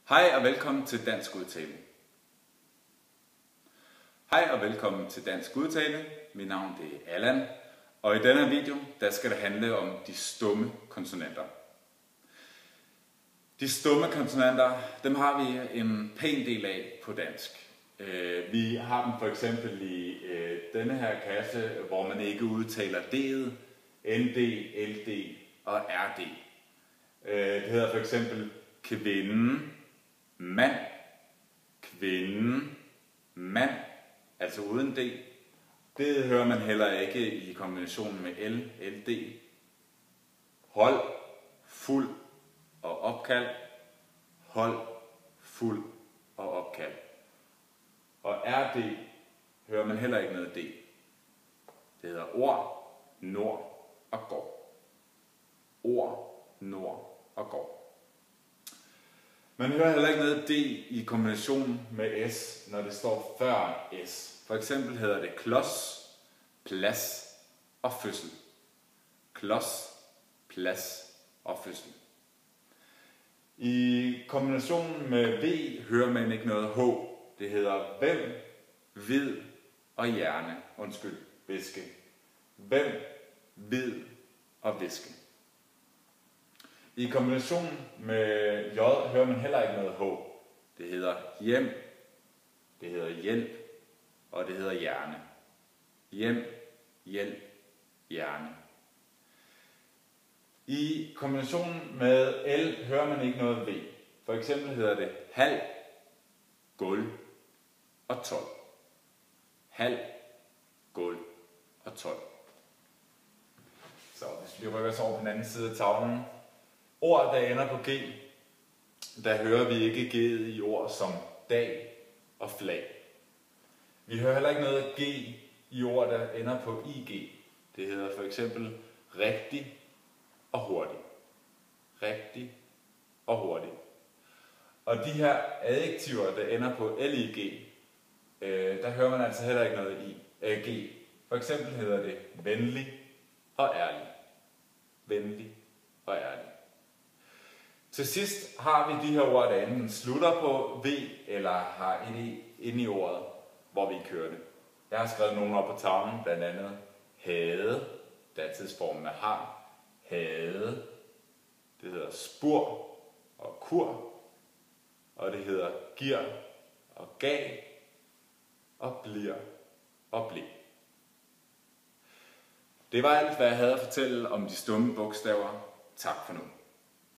Hej og velkommen til Dansk Udtale. Hej og velkommen til Dansk Udtale. Mit navn er Allan, og i denne video der skal det handle om de stumme konsonanter. De stumme konsonanter, dem har vi en pæn del af på dansk. Vi har dem for eksempel i denne her kasse, hvor man ikke udtaler D'et, ND, LD og RD. Det hedder for eksempel kvinden, mand, kvinden, mand, altså uden D. Det hører man heller ikke i kombinationen med L, LD. Hold, fuld og opkald. Hold, fuld og opkald. Og RD hører man heller ikke noget D. Det hedder ord, nord og går. Ord, nord og går. Man hører heller ikke noget D i kombination med S, når det står før S. For eksempel hedder det klods, plads og fødsel. Klods, plads og fødsel. I kombinationen med V hører man ikke noget H. Det hedder hvem, vid og hjerne. Viske. Hvem, vid og viske. I kombination med J hører man heller ikke noget H. Det hedder hjem, det hedder hjælp, og det hedder hjerne. Hjem, hjælp, hjerne. I kombinationen med L hører man ikke noget V. For eksempel hedder det halv, gulv og 12. Halv, gulv og 12. Så hvis vi rykker os over på den anden side af tavlen. Ord, der ender på G, der hører vi ikke G'et i ord som dag og flag. Vi hører heller ikke noget G i ord, der ender på IG. Det hedder for eksempel rigtig og hurtig. Rigtig og hurtig. Og de her adjektiver, der ender på LIG, der hører man altså heller ikke noget G. For eksempel hedder det venlig og ærlig. Venlig og ærlig. Til sidst har vi de her ord, der enten slutter på V, eller har et E inde i ordet, hvor vi kører det. Jeg har skrevet nogle op på tavlen, blandt andet hade, datidsformen er har, hade, det hedder spur og kur, og det hedder giver og gav, og bliver og blev. Det var alt, hvad jeg havde at fortælle om de stumme bogstaver. Tak for nu.